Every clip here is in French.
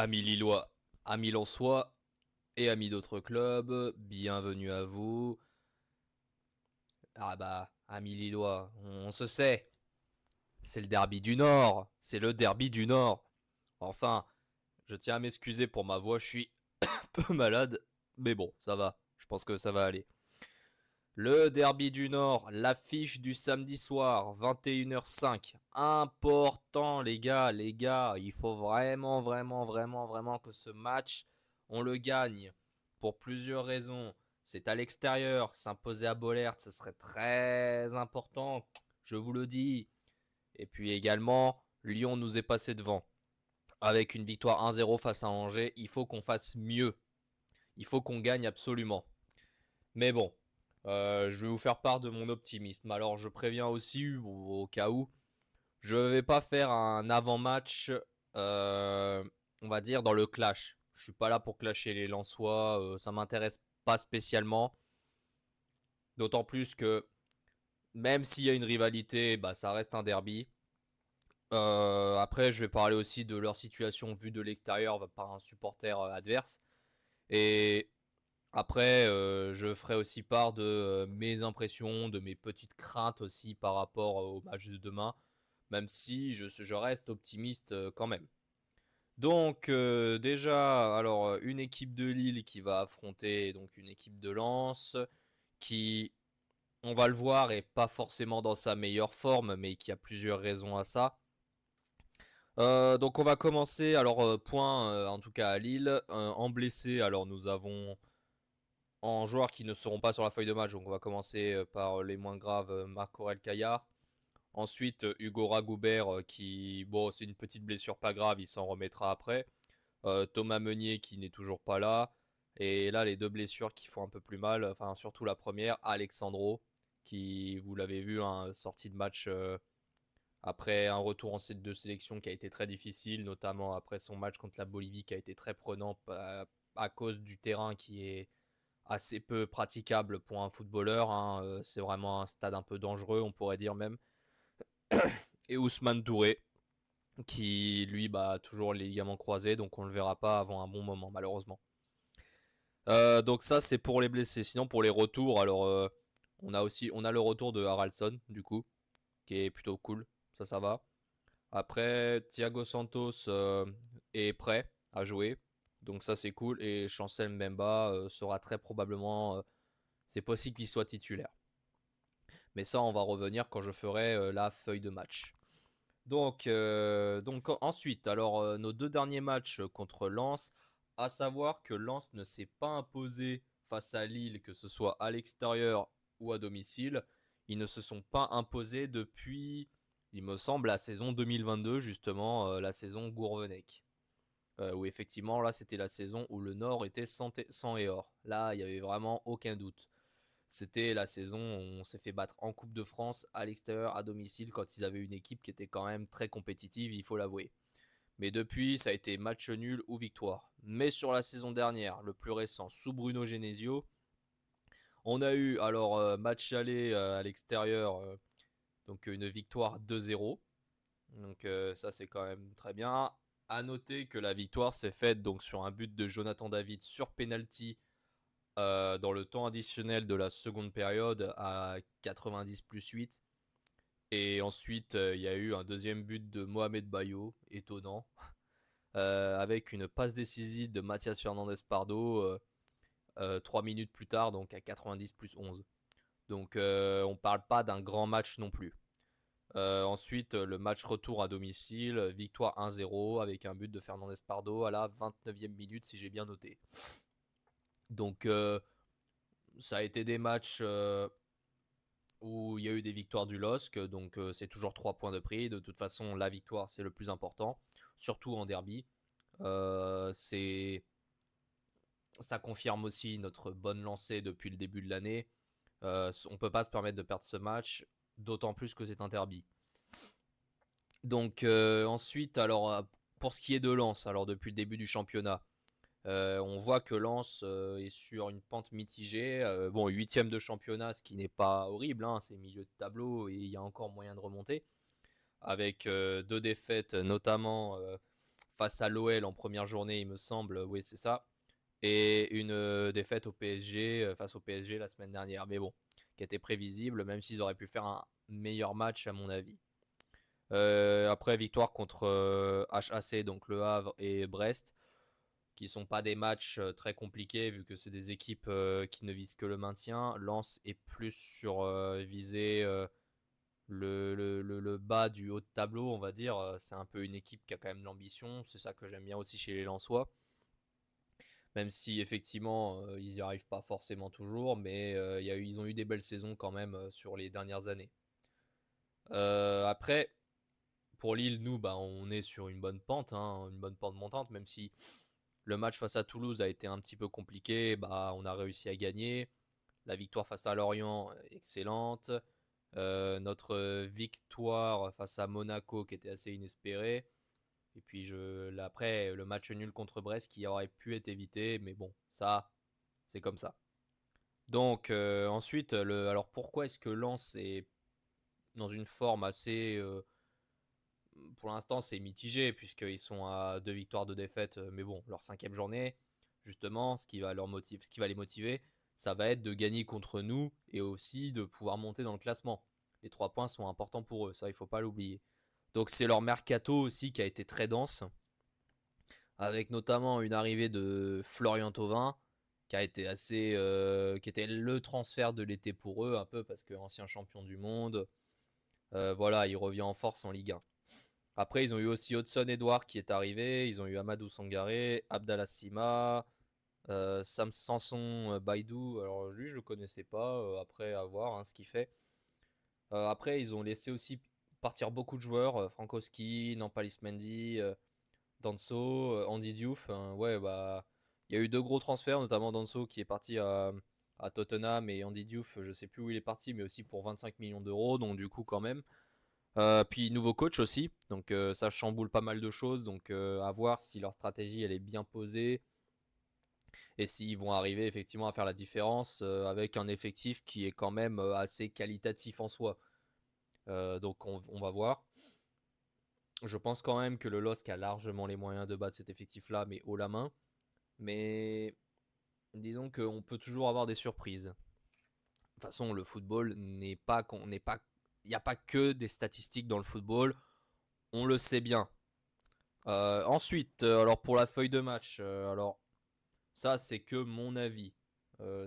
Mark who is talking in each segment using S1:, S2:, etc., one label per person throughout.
S1: Amis Lillois, amis Lensois et amis d'autres clubs, bienvenue à vous. Ah bah, amis Lillois, on se sait, c'est le derby du Nord, c'est le derby du Nord. Enfin, je tiens à m'excuser pour ma voix, je suis un peu malade, mais bon, ça va, je pense que ça va aller. Le derby du Nord, l'affiche du samedi soir, 21h05. Important les gars, il faut vraiment que ce match, on le gagne. Pour plusieurs raisons. C'est à l'extérieur, s'imposer à Bollert, ce serait très important, je vous le dis. Et puis également, Lyon nous est passé devant. Avec une victoire 1-0 face à Angers, il faut qu'on fasse mieux. Il faut qu'on gagne absolument. Mais bon, je vais vous faire part de mon optimisme. Alors je préviens aussi au cas où, je vais pas faire un avant-match, euh, on va dire dans le clash. Je suis pas là pour clasher les Lensois, ça m'intéresse pas spécialement. D'autant plus que même s'il y a une rivalité, bah ça reste un derby. Après, je vais parler aussi de leur situation vue de l'extérieur par un supporter adverse. Et après, je ferai aussi part de mes impressions, de mes petites craintes aussi par rapport au match de demain, même si je reste optimiste quand même. Donc déjà, alors une équipe de Lille qui va affronter donc une équipe de Lens, qui, on va le voir, est pas forcément dans sa meilleure forme, mais qui a plusieurs raisons à ça. Donc on va commencer, alors point en tout cas à Lille, en blessé, alors nous avons en joueurs qui ne seront pas sur la feuille de match. Donc on va commencer par les moins graves, Marc-Aurel Caillard. Ensuite, Hugo Ragoubert, qui, bon, c'est une petite blessure pas grave, il s'en remettra après. Thomas Meunier, qui n'est toujours pas là. Et là, les deux blessures qui font un peu plus mal, enfin surtout la première, Alexandro, qui, vous l'avez vu, hein, sorti de match après un retour en set de sélection qui a été très difficile, notamment après son match contre la Bolivie qui a été très prenant à cause du terrain qui est assez peu praticable pour un footballeur, hein. C'est vraiment un stade un peu dangereux, on pourrait dire même. Et Ousmane Touré, qui lui bah toujours les ligaments croisés, donc on le verra pas avant un bon moment malheureusement. Donc ça c'est pour les blessés. Sinon pour les retours, alors on a le retour de Haraldsson du coup, qui est plutôt cool, ça va. Après Thiago Santos est prêt à jouer, donc ça c'est cool. Et Chancel Mbemba sera très probablement, c'est possible qu'il soit titulaire. Mais ça, on va revenir quand je ferai la feuille de match. Donc ensuite, alors nos deux derniers matchs contre Lens, à savoir que Lens ne s'est pas imposé face à Lille, que ce soit à l'extérieur ou à domicile. Ils ne se sont pas imposés depuis, il me semble, la saison 2022, justement, la saison Gourvenec. Où effectivement, là, c'était la saison où le Nord était sans et or. Là, il n'y avait vraiment aucun doute. C'était la saison où on s'est fait battre en Coupe de France, à l'extérieur, à domicile, quand ils avaient une équipe qui était quand même très compétitive, il faut l'avouer. Mais depuis, ça a été match nul ou victoire. Mais sur la saison dernière, le plus récent, sous Bruno Genesio, on a eu alors match aller à l'extérieur, donc une victoire 2-0. Donc ça c'est quand même très bien. À noter que la victoire s'est faite donc sur un but de Jonathan David sur penalty dans le temps additionnel de la seconde période à 90 plus 8. Et ensuite, il y a eu un deuxième but de Mohamed Bayo, étonnant, avec une passe décisive de Mathias Fernandez Pardo 3 minutes plus tard, donc à 90 plus 11. Donc on parle pas d'un grand match non plus. Ensuite, le match retour à domicile, victoire 1-0 avec un but de Fernandez Pardo à la 29e minute si j'ai bien noté. Donc ça a été des matchs où il y a eu des victoires du LOSC, donc c'est toujours 3 points de prix. De toute façon, la victoire, c'est le plus important, surtout en derby. C'est Ça confirme aussi notre bonne lancée depuis le début de l'année. On peut pas se permettre de perdre ce match, d'autant plus que c'est un derby. Donc ensuite, alors pour ce qui est de Lens, alors depuis le début du championnat, on voit que Lens est sur une pente mitigée. Bon, huitième de championnat, ce qui n'est pas horrible, hein, c'est milieu de tableau et il y a encore moyen de remonter. Avec deux défaites, notamment face à l'OL en première journée, il me semble. Oui, c'est ça. Et une défaite au PSG, face au PSG la semaine dernière. Mais bon, qui était prévisible, même s'ils auraient pu faire un meilleur match à mon avis. Après, victoire contre HAC, donc Le Havre et Brest, qui sont pas des matchs très compliqués vu que c'est des équipes qui ne visent que le maintien. Lens est plus sur viser le bas du haut de tableau, on va dire. C'est un peu une équipe qui a quand même de l'ambition. C'est ça que j'aime bien aussi chez les Lensois. Même si effectivement ils n'y arrivent pas forcément toujours, mais ils ont eu des belles saisons quand même sur les dernières années. Après, pour Lille, nous, bah, on est sur une bonne pente, hein, une bonne pente montante, même si le match face à Toulouse a été un petit peu compliqué, bah, on a réussi à gagner. La victoire face à Lorient, excellente. Notre victoire face à Monaco, qui était assez inespérée. Et puis après, le match nul contre Brest qui aurait pu être évité, mais bon, ça, c'est comme ça. Donc ensuite, alors pourquoi est-ce que Lens est dans une forme assez pour l'instant, c'est mitigé puisqu'ils sont à 2 victoires, 2 défaites. Mais bon, leur 5e journée, justement, ce qui va les motiver, ça va être de gagner contre nous et aussi de pouvoir monter dans le classement. Les 3 points sont importants pour eux, ça, il ne faut pas l'oublier. Donc c'est leur mercato aussi qui a été très dense, avec notamment une arrivée de Florian Thauvin, qui était le transfert de l'été pour eux, un peu parce que ancien champion du monde. Voilà, il revient en force en Ligue 1. Après, ils ont eu aussi Hudson Edouard qui est arrivé. Ils ont eu Amadou Sangaré, Abdallah Sima, Sam Sanson Baidou. Alors lui, je le connaissais pas. Après, à voir hein, ce qu'il fait. Après, ils ont laissé aussi partir beaucoup de joueurs. Frankowski, Nampalis Mendy, Danso, Andy Diouf. Ouais, bah, il y a eu 2 gros transferts, notamment Danso qui est parti à Tottenham et Andy Diouf, je sais plus où il est parti, mais aussi pour 25 millions d'euros. Donc du coup, quand même. Puis nouveau coach aussi, donc ça chamboule pas mal de choses, donc à voir si leur stratégie elle est bien posée et s'ils vont arriver effectivement à faire la différence avec un effectif qui est quand même assez qualitatif en soi. Donc on va voir. Je pense quand même que le LOSC a largement les moyens de battre cet effectif-là, mais haut la main. Mais disons qu'on peut toujours avoir des surprises. De toute façon, le football il n'y a pas que des statistiques dans le football. On le sait bien. Ensuite, alors pour la feuille de match, alors ça c'est que mon avis.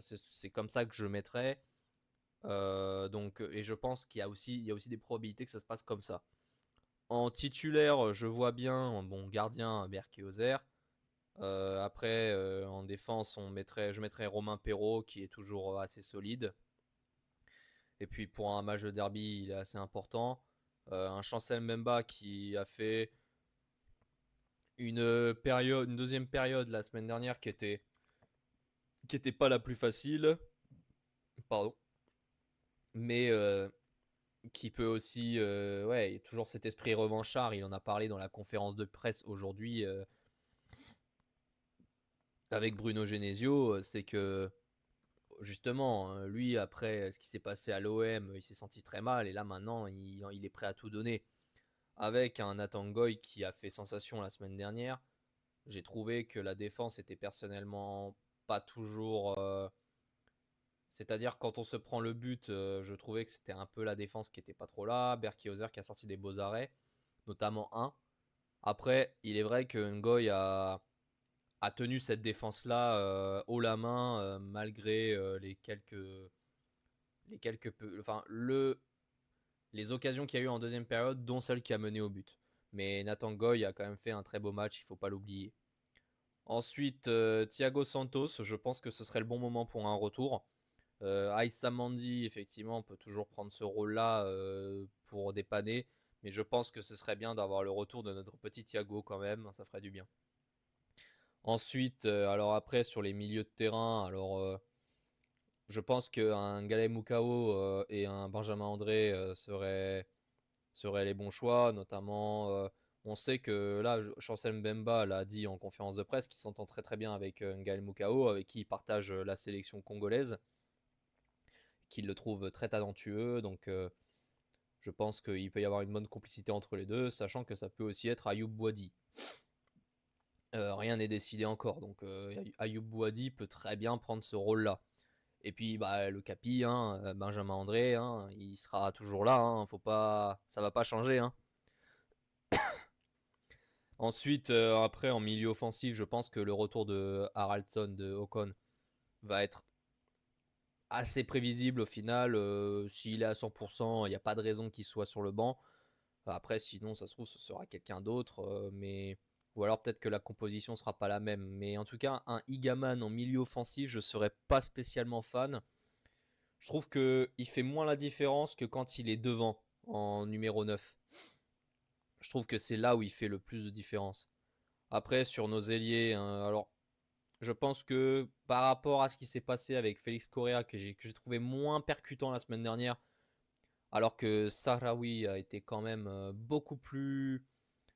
S1: C'est comme ça que je mettrais. Donc, et je pense il y a aussi des probabilités que ça se passe comme ça. En titulaire, je vois bien un bon gardien Berkey-Ozer. Après, en défense, je mettrais Romain Perrault qui est toujours assez solide. Et puis pour un match de derby, il est assez important. Un Chancel Mbemba qui a fait une deuxième période la semaine dernière qui était pas la plus facile, pardon, mais qui peut aussi, ouais, il y a toujours cet esprit revanchard. Il en a parlé dans la conférence de presse aujourd'hui avec Bruno Genesio. C'est que justement, hein, lui après ce qui s'est passé à l'OM, il s'est senti très mal et là maintenant il est prêt à tout donner. Avec un Nathan Goy qui a fait sensation la semaine dernière, j'ai trouvé que la défense était personnellement pas toujours c'est-à-dire quand on se prend le but, je trouvais que c'était un peu la défense qui était pas trop là. Berkey qui a sorti des beaux arrêts, notamment un. Après, il est vrai que Ngoy a tenu cette défense-là haut la main malgré enfin les occasions qu'il y a eu en deuxième période, dont celle qui a mené au but. Mais Nathan Goy a quand même fait un très beau match, il faut pas l'oublier. Ensuite, Thiago Santos, je pense que ce serait le bon moment pour un retour. Aïssa Mandi, effectivement, peut toujours prendre ce rôle-là pour dépanner. Mais je pense que ce serait bien d'avoir le retour de notre petit Thiago quand même. Ça ferait du bien. Ensuite, alors après, sur les milieux de terrain, alors je pense qu'un Galem Moukao et un Benjamin André seraient les bons choix. Notamment, on sait que là, Chancel Mbemba l'a dit en conférence de presse qu'il s'entend très très bien avec Galem Moukao, avec qui il partage la sélection congolaise, qu'il le trouve très talentueux. Donc, je pense qu'il peut y avoir une bonne complicité entre les deux, sachant que ça peut aussi être Ayoub Boadi. Rien n'est décidé encore, donc Ayoub Bouhaddi peut très bien prendre ce rôle-là. Et puis bah, le capi, hein, Benjamin André, hein, il sera toujours là, hein, faut pas, ça va pas changer. Hein. Ensuite, après en milieu offensif, je pense que le retour de Haraldsson de Ocon va être assez prévisible au final. S'il est à 100%, il n'y a pas de raison qu'il soit sur le banc. Après, sinon, ça se trouve, ce sera quelqu'un d'autre. Mais ou alors peut-être que la composition sera pas la même. Mais en tout cas, un Igaman en milieu offensif, je serais pas spécialement fan. Je trouve que il fait moins la différence que quand il est devant en numéro 9. Je trouve que c'est là où il fait le plus de différence. Après, sur nos ailiers, hein, alors je pense que par rapport à ce qui s'est passé avec Félix Correa, que j'ai trouvé moins percutant la semaine dernière, alors que Sahraoui a été quand même beaucoup plus.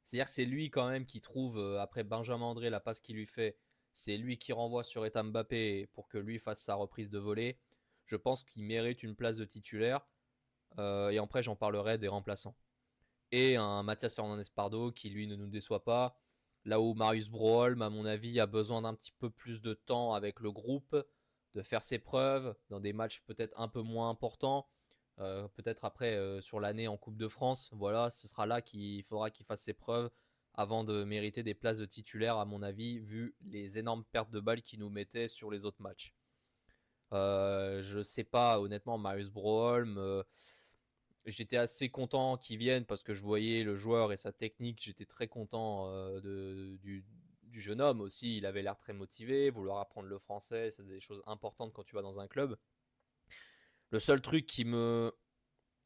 S1: C'est-à-dire que c'est lui quand même qui trouve, après Benjamin André, la passe qu'il lui fait, c'est lui qui renvoie sur Ethan Mbappé pour que lui fasse sa reprise de volée. Je pense qu'il mérite une place de titulaire. Et après, j'en parlerai des remplaçants. Et un Mathias Fernandez Pardo qui, lui, ne nous déçoit pas. Là où Marius Broholm, à mon avis, a besoin d'un petit peu plus de temps avec le groupe, de faire ses preuves dans des matchs peut-être un peu moins importants. Peut-être après sur l'année en Coupe de France. Voilà, ce sera là qu'il faudra qu'il fasse ses preuves avant de mériter des places de titulaire, à mon avis, vu les énormes pertes de balles qu'il nous mettait sur les autres matchs. Je sais pas, honnêtement, Marius Broholm, j'étais assez content qu'il vienne parce que je voyais le joueur et sa technique. J'étais très content du jeune homme aussi. Il avait l'air très motivé, vouloir apprendre le français, c'est des choses importantes quand tu vas dans un club. Le seul truc qui me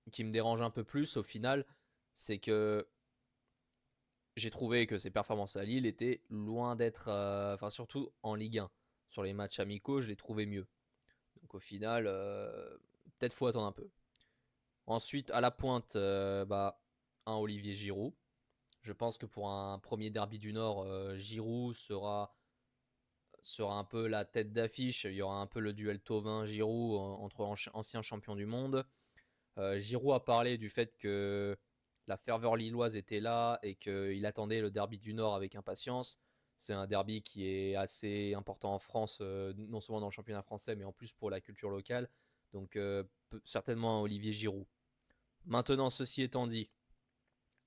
S1: dérange un peu plus au final, c'est que j'ai trouvé que ses performances à Lille étaient loin d'être, enfin surtout en Ligue 1. Sur les matchs amicaux, je les trouvais mieux. Donc au final, peut-être faut attendre un peu. Ensuite, à la pointe, bah, un Olivier Giroud. Je pense que pour un premier derby du Nord, Giroud sera un peu la tête d'affiche. Il y aura un peu le duel Tovin-Giroud entre anciens champions du monde. Giroud a parlé du fait que la ferveur lilloise était là et qu'il attendait le derby du Nord avec impatience. C'est un derby qui est assez important en France, non seulement dans le championnat français, mais en plus pour la culture locale. Donc certainement Olivier Giroud. Maintenant, ceci étant dit,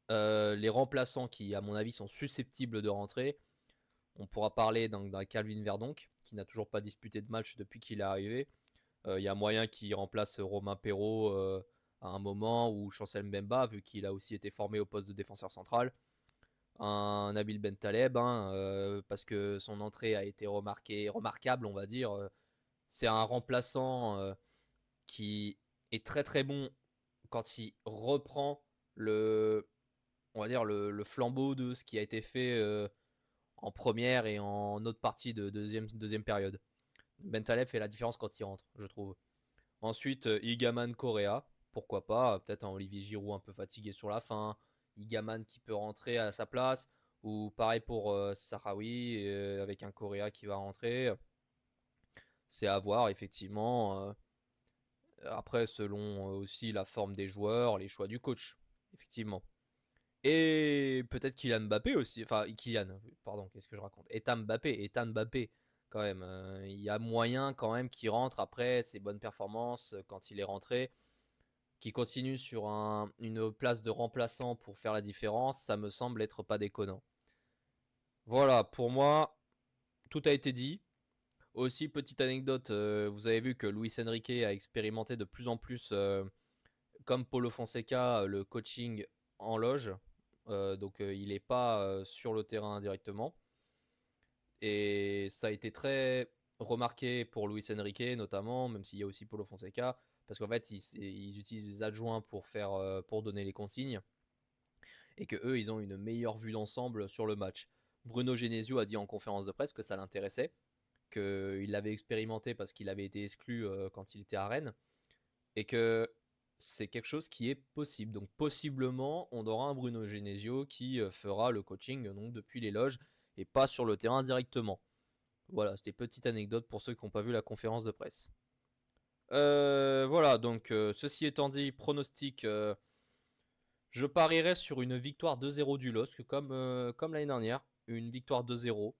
S1: les remplaçants qui, à mon avis, sont susceptibles de rentrer, on pourra parler d'un Calvin Verdonk, qui n'a toujours pas disputé de match depuis qu'il est arrivé. Il y a moyen qu'il remplace Romain Perrault à un moment, ou Chancel Mbemba, vu qu'il a aussi été formé au poste de défenseur central. Un Nabil Bentaleb, hein, parce que son entrée a été remarquable, on va dire. C'est un remplaçant qui est très très bon quand il reprend le, on va dire le flambeau de ce qui a été fait en première et en autre partie de deuxième période. Bentaleb fait la différence quand il rentre, je trouve. Ensuite, Igaman Correa, pourquoi pas, peut-être un Olivier Giroud un peu fatigué sur la fin, Igaman qui peut rentrer à sa place, ou pareil pour Sahraoui, avec un Correa qui va rentrer. C'est à voir, effectivement. Après, selon aussi la forme des joueurs, les choix du coach, effectivement. Et peut-être Kylian Mbappé aussi. Enfin, Kylian, pardon, qu'est-ce que je raconte? Ethan Mbappé, quand même. Il y a moyen quand même qu'il rentre après ses bonnes performances quand il est rentré. Qu'il continue sur une place de remplaçant pour faire la différence, ça me semble être pas déconnant. Voilà, pour moi, tout a été dit. Aussi, petite anecdote, vous avez vu que Luis Enrique a expérimenté de plus en plus, comme Paulo Fonseca, le coaching en loge. Donc il n'est pas sur le terrain directement. Et ça a été très remarqué pour Luis Enrique notamment, même s'il y a aussi Paulo Fonseca, parce qu'en fait ils utilisent des adjoints pour donner les consignes, et que eux ils ont une meilleure vue d'ensemble sur le match. Bruno Genesio a dit en conférence de presse que ça l'intéressait, qu'il l'avait expérimenté parce qu'il avait été exclu quand il était à Rennes, et que c'est quelque chose qui est possible. Donc possiblement, on aura un Bruno Genesio qui fera le coaching donc, depuis les loges et pas sur le terrain directement. Voilà, c'était petite anecdote pour ceux qui n'ont pas vu la conférence de presse. Voilà, donc ceci étant dit, pronostic, je parierais sur une victoire 2-0 du LOSC comme l'année dernière. une victoire 2-0.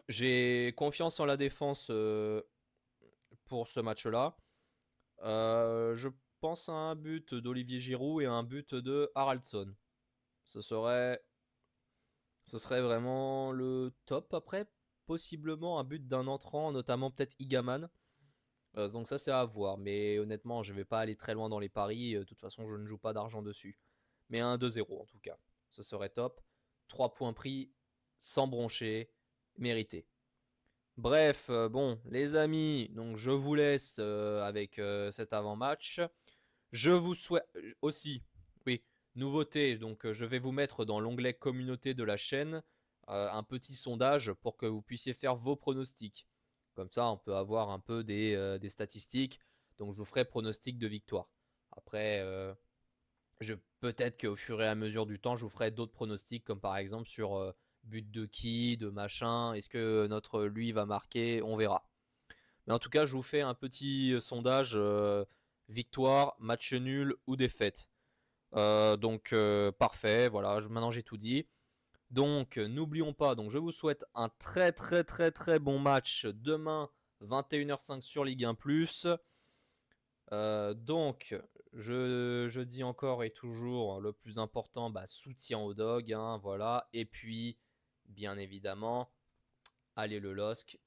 S1: J'ai confiance en la défense pour ce match-là. Je pense à un but d'Olivier Giroud et à un but de Haraldsson. Ce serait vraiment le top. Après, possiblement un but d'un entrant, notamment peut-être Igaman. Donc ça, c'est à voir. Mais honnêtement, je vais pas aller très loin dans les paris. De toute façon, je ne joue pas d'argent dessus. Mais un 2-0 en tout cas. Ce serait top. 3 points pris, sans broncher, mérité. Bref, bon, les amis, donc je vous laisse avec cet avant-match. Je vous souhaite aussi, oui, nouveauté. Donc, je vais vous mettre dans l'onglet communauté de la chaîne un petit sondage pour que vous puissiez faire vos pronostics. Comme ça, on peut avoir un peu des statistiques. Donc, je vous ferai pronostic de victoire. Après, peut-être qu'au fur et à mesure du temps, je vous ferai d'autres pronostics, comme par exemple sur but de qui, de machin. Est-ce que notre lui va marquer? On verra. Mais en tout cas, je vous fais un petit sondage victoire, match nul ou défaite. Donc parfait, voilà, maintenant j'ai tout dit. Donc n'oublions pas, donc je vous souhaite un très très très très bon match demain 21h05 sur Ligue 1 Plus. Donc je dis encore et toujours le plus important, soutien au dog, hein, voilà. Et puis bien évidemment, allez le LOSC